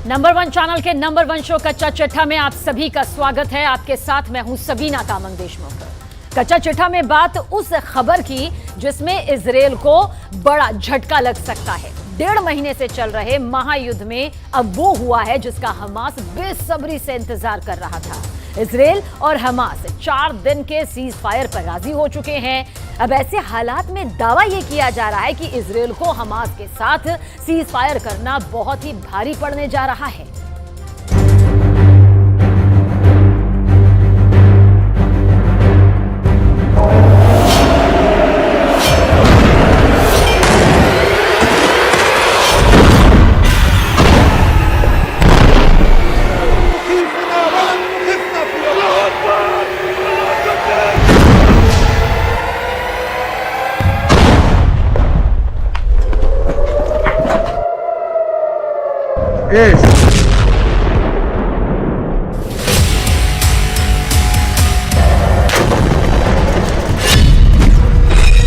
Number 1 channel के number 1 show कच्चा चिट्ठा में आप सभी का स्वागत है। आपके साथ मैं हूं सबीना तामंग देशमुख। कच्चा चिट्ठा में बात उस खबर की जिसमें इजराइल को बड़ा झटका लग सकता है। 1.5 महीने से चल रहे महायुद्ध में अब वो हुआ है जिसका हमास बेसब्री से इंतजार कर रहा था। इजराइल और हमास 4 दिन के सीज फायर पर राजी हो चुके हैं। अब ऐसे हालात में दावा यह किया जा रहा है कि इजराइल को हमास के साथ सीज फायर करना बहुत ही भारी पड़ने जा रहा है।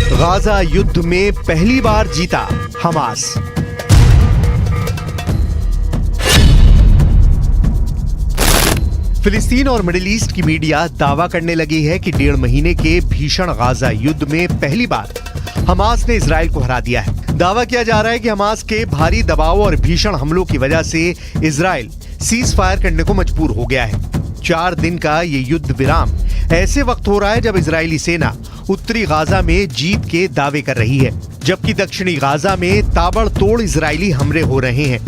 गाजा युद्ध में पहली बार जीता हमास। फिलिस्तीन और मिडिल ईस्ट की मीडिया दावा करने लगी है कि 1.5 महीने के भीषण गाजा युद्ध में पहली बार हमास ने इजराइल को हरा दिया है। दावा किया जा रहा है कि हमास के भारी दबाव और भीषण हमलों की वजह से इजराइल सीज फायर करने को मजबूर हो गया है। 4 दिन का ये युद्ध विराम ऐसे वक्त हो रहा है जब इजरायली सेना उत्तरी गाजा में जीत के दावे कर रही है, जबकि दक्षिणी गाजा में ताबड़तोड़ इजरायली हमले हो रहे हैं।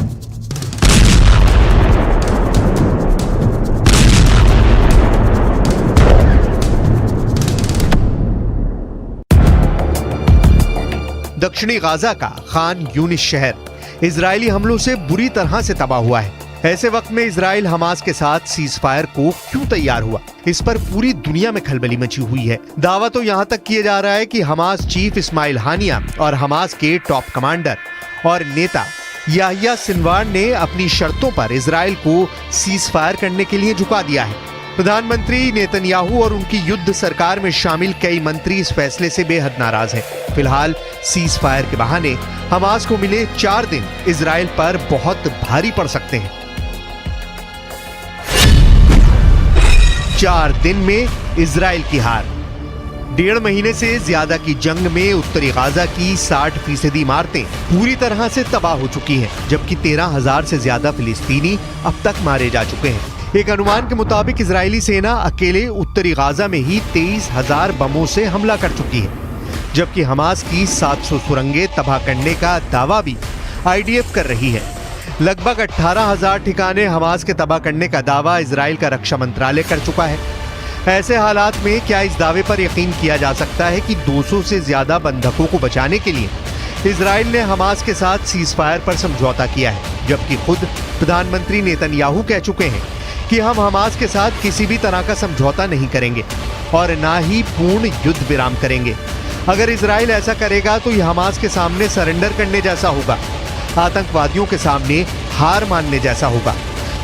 दक्षिणी गाजा का खान यूनिस शहर इजरायली हमलों से बुरी तरह से तबाह हुआ है। ऐसे वक्त में इजराइल हमास के साथ सीज फायर को क्यों तैयार हुआ, इस पर पूरी दुनिया में खलबली मची हुई है। दावा तो यहाँ तक किया जा रहा है कि हमास चीफ इस्माइल हानिया और हमास के टॉप कमांडर और नेता याह्या सिनवार ने अपनी शर्तों पर इजराइल को सीज फायर करने के लिए झुका दिया है। प्रधानमंत्री नेतन्याहू और उनकी युद्ध सरकार में शामिल कई मंत्री इस फैसले से बेहद नाराज हैं। फिलहाल सीज फायर के बहाने हमास को मिले 4 दिन इजराइल पर बहुत भारी पड़ सकते हैं। 4 दिन में इजराइल की हार। 1.5 महीने से ज्यादा की जंग में उत्तरी गाजा की 60% इमारतें पूरी तरह से तबाह हो चुकी हैं, जबकि 13,000 से ज्यादा फिलिस्तीनी अब तक मारे जा चुके हैं। एक अनुमान के मुताबिक इजरायली सेना अकेले उत्तरी गाजा में ही 23,000 बमों से हमला कर चुकी है, जबकि हमास की 700 सुरंगें तबाह करने का दावा भी आईडीएफ कर रही है। लगभग 18,000 ठिकाने हमास के तबाह करने का दावा इजराइल का रक्षा मंत्रालय कर चुका है। ऐसे हालात में क्या इस दावे पर यकीन किया जा सकता है कि 200 से ज्यादा बंधकों को बचाने के लिए इजराइल ने हमास के साथ सीज फायर पर समझौता किया है, जबकि खुद प्रधानमंत्री नेतन्याहू कह चुके हैं कि हम हमास के साथ किसी भी तरह का समझौता नहीं करेंगे और ना ही पूर्ण युद्ध विराम करेंगे। अगर इजराइल ऐसा करेगा तो यह हमास के सामने सरेंडर करने जैसा होगा, आतंकवादियों के सामने हार मानने जैसा होगा।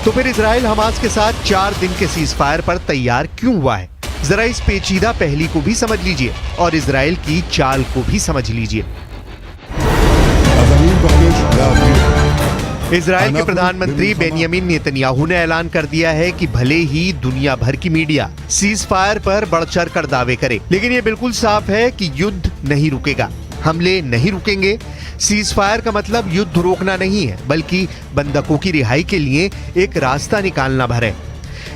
तो फिर इजराइल हमास के साथ 4 दिन के सीज फायर पर तैयार क्यों हुआ है? जरा इस पेचीदा पहली को भी समझ लीजिए और इजराइल की चाल को भी समझ लीजिए। इजराइल के प्रधानमंत्री बेंयामिन नेतन्याहू ने ऐलान कर दिया है कि भले ही दुनिया भर की मीडिया सीज फायर पर बढ़-चढ़ कर दावे करे, लेकिन ये बिल्कुल साफ है कि युद्ध नहीं रुकेगा, हमले नहीं रुकेंगे। सीज फायर का मतलब युद्ध रोकना नहीं है, बल्कि बंधकों की रिहाई के लिए एक रास्ता निकालना भर है।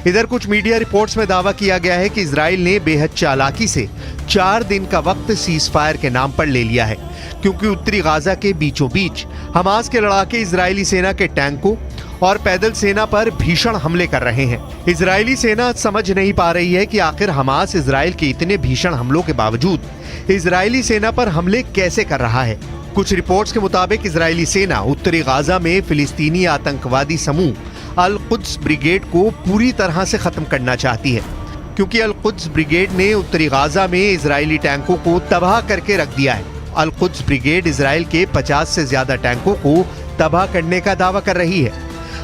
इधर कुछ मीडिया रिपोर्ट्स में दावा किया गया है कि इजराइल ने बेहद चालाकी से 4 दिन का वक्त सीज फायर के नाम पर ले लिया है, क्योंकि उत्तरी गाजा के बीचों बीच हमास के लड़ाके इजरायली सेना के टैंकों और पैदल सेना पर भीषण हमले कर रहे हैं। इजरायली सेना समझ नहीं पा रही है कि आखिर हमास इजराइल के इतने भीषण हमलों के बावजूद इजरायली सेना पर हमले कैसे कर रहा है। कुछ रिपोर्ट्स के मुताबिक इजरायली सेना उत्तरी गाजा में फिलिस्तीनी आतंकवादी समूह अल कुद्स ब्रिगेड को पूरी तरह से खत्म करना चाहती है, क्योंकि अल कुद्स ब्रिगेड ने उत्तरी गाजा में इजरायली टैंकों को तबाह करके रख दिया है। अल कुद्स ब्रिगेड इजराइल के 50 से ज्यादा टैंकों को तबाह करने का दावा कर रही है।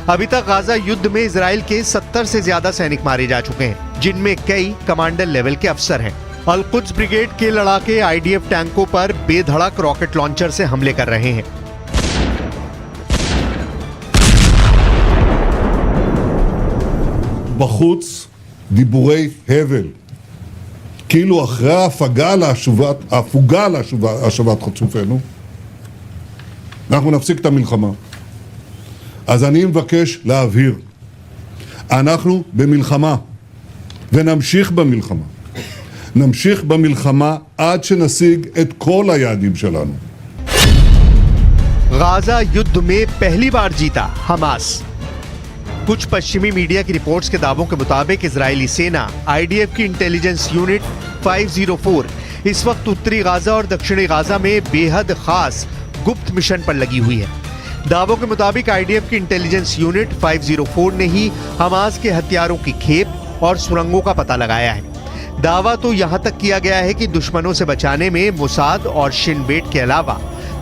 अभी तक गाजा युद्ध में इजराइल के 70 से ज्यादा सैनिक मारे जा चुके हैं, जिनमें कई कमांडर लेवल के अफसर हैं। अल कुद्स ब्रिगेड के लड़ाके आईडीएफ टैंकों पर बेधड़क रॉकेट लॉन्चर से हमले कर रहे हैं। בחוץ דיבורי הבל. כאילו אחרי ההפוגה להשבת חטופינו, אנחנו נפסיק את המלחמה. אז אני מבקש להבהיר, אנחנו במלחמה, ונמשיך במלחמה. נמשיך במלחמה עד שנשיג את כל היעדים שלנו. गाजा युद्ध में पहली बार जीता हमास। कुछ पश्चिमी मीडिया की रिपोर्ट्स के दावों के मुताबिक इजरायली सेना आईडीएफ की इंटेलिजेंस यूनिट 504 इस वक्त उत्तरी गाजा और दक्षिणी गाजा में बेहद खास गुप्त मिशन पर लगी हुई है। दावों के मुताबिक आईडीएफ की इंटेलिजेंस यूनिट 504 ने ही हमास के हथियारों की खेप और सुरंगों का पता लगाया है। दावा तो यहां तक किया गया है कि दुश्मनों से बचाने में मोसाद और शिन बेट के अलावा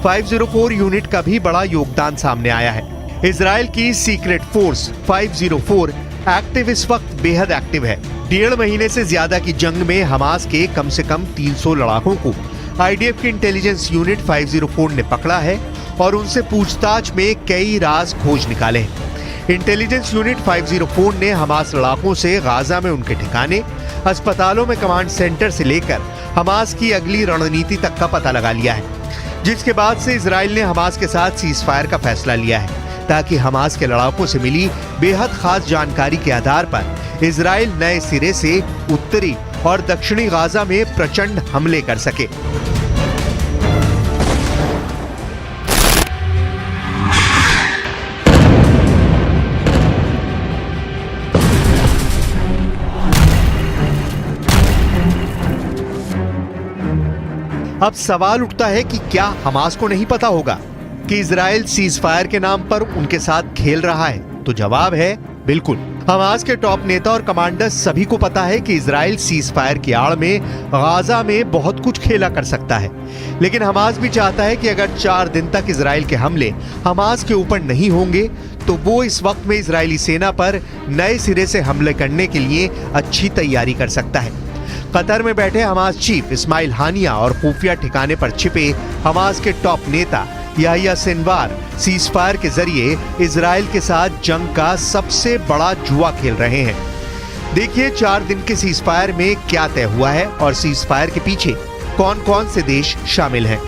504 यूनिट का भी बड़ा योगदान सामने आया है। इजराइल की सीक्रेट फोर्स 504 एक्टिव इस वक्त बेहद एक्टिव है। 1.5 महीने से ज्यादा की जंग में हमास के कम से कम 300 लड़ाकों को आईडीएफ की इंटेलिजेंस यूनिट 504 ने पकड़ा है और उनसे पूछताछ में कई राज खोज निकाले हैं। इंटेलिजेंस यूनिट 504 ने हमास लड़ाकों से गाजा में उनके ठिकाने, अस्पतालों में कमांड सेंटर से लेकर हमास की अगली रणनीति तक का पता लगा लिया है, जिसके बाद से इजराइल ने हमास के साथ सीज फायर का फैसला लिया है ताकि हमास के लड़ाकों से मिली बेहद खास जानकारी के आधार पर इजराइल नए सिरे से उत्तरी और दक्षिणी गाजा में प्रचंड हमले कर सके। अब सवाल उठता है कि क्या हमास को नहीं पता होगा कि इजराइल सीज फायर के नाम पर उनके साथ खेल रहा है? तो जवाब है बिल्कुल। हमास के टॉप नेता और कमांडर्स सभी को पता है कि इजराइल सीज फायर की आड़ में गाजा में बहुत कुछ खेला कर सकता है, लेकिन हमास भी चाहता है कि अगर 4 दिन तक इजराइल के हमले हमास के ऊपर नहीं होंगे तो वो इस वक्त में इजरायली सेना पर नए सिरे से हमले करने के लिए अच्छी तैयारी कर सकता है। कतर में बैठे हमास चीफ इस्माइल हानिया और खुफिया ठिकाने पर छिपे हमास के टॉप नेता याहिया सिनवार सीज फायर के जरिए इजराइल के साथ जंग का सबसे बड़ा जुआ खेल रहे हैं। देखिए 4 दिन के सीज फायर में क्या तय हुआ है और सीज फायर के पीछे कौन कौन से देश शामिल हैं।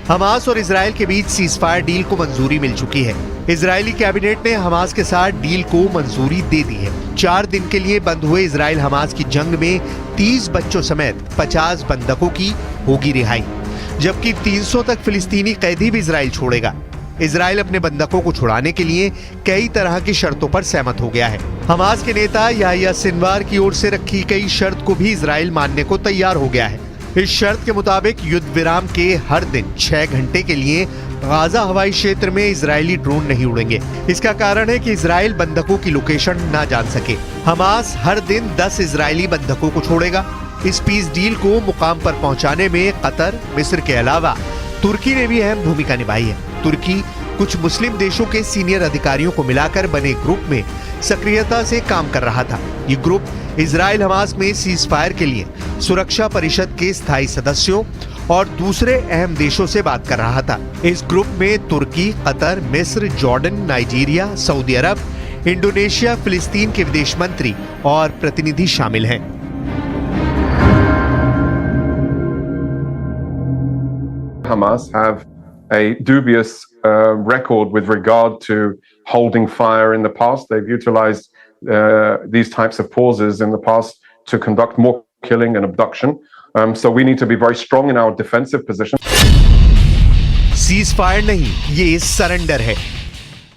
हमास और इजराइल के बीच सीज फायर डील को मंजूरी मिल चुकी है। इजरायली कैबिनेट ने हमास के साथ डील को मंजूरी दे दी है। 4 दिन के लिए बंद हुए इजराइल हमास की जंग में 30 बच्चों समेत 50 बंधकों की होगी रिहाई, जबकि 300 तक फिलिस्तीनी कैदी भी इजराइल छोड़ेगा। इजराइल अपने बंधकों को छुड़ाने के लिए कई तरह की शर्तों पर सहमत हो गया है। हमास के नेता याहिया सिनवार की ओर से रखी गई शर्त को भी इजराइल मानने को तैयार हो गया है। इस शर्त के मुताबिक युद्ध विराम के हर दिन 6 घंटे के लिए गाजा हवाई क्षेत्र में इजरायली ड्रोन नहीं उड़ेंगे। इसका कारण है कि इजराइल बंधकों की लोकेशन ना जान सके। हमास हर दिन 10 इजरायली बंधकों को छोड़ेगा। इस पीस डील को मुकाम पर पहुंचाने में कतर, मिस्र के अलावा तुर्की ने भी अहम भूमिका निभाई है। तुर्की कुछ मुस्लिम देशों के सीनियर अधिकारियों को मिलाकर बने ग्रुप में सक्रियता से काम कर रहा था। ये ग्रुप इजराइल हमास में सीज फायर के लिए सुरक्षा परिषद के स्थायी सदस्यों और दूसरे अहम देशों से बात कर रहा था। इस ग्रुप में तुर्की, कतर, मिस्र, जॉर्डन, नाइजीरिया, सऊदी अरब, इंडोनेशिया, फिलिस्तीन के विदेश मंत्री और प्रतिनिधि शामिल हैं। Hamas have a dubious record with regard to holding fire in the past. They've utilized these types of pauses in the past to conduct more killing and abduction. So we need to be very strong in our defensive position. Cease fire नहीं, ये surrender है।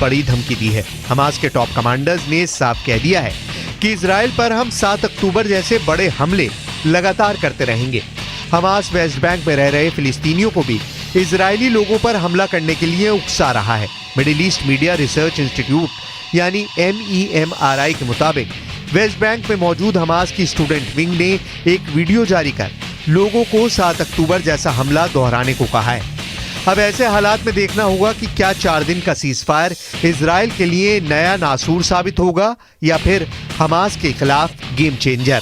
बड़ी धमकी दी है। Hamas के top commanders ने साफ कह दिया है कि इजराइल पर हम 7 अक्टूबर जैसे बड़े हमले लगातार करते रहेंगे। हमास वेस्ट बैंक में रह रहे फिलिस्तीनियों को भी इजरायली लोगों पर हमला करने के लिए उकसा रहा है। Middle east media research institute यानी MEMRI के मुताबिक वेस्ट बैंक में मौजूद हमास की स्टूडेंट विंग ने एक वीडियो जारी कर लोगों को 7 अक्टूबर जैसा हमला दोहराने को कहा है। अब ऐसे हालात में देखना होगा कि क्या 4 दिन का सीजफायर इजराइल के लिए नया नासूर साबित होगा या फिर हमास के खिलाफ गेम चेंजर।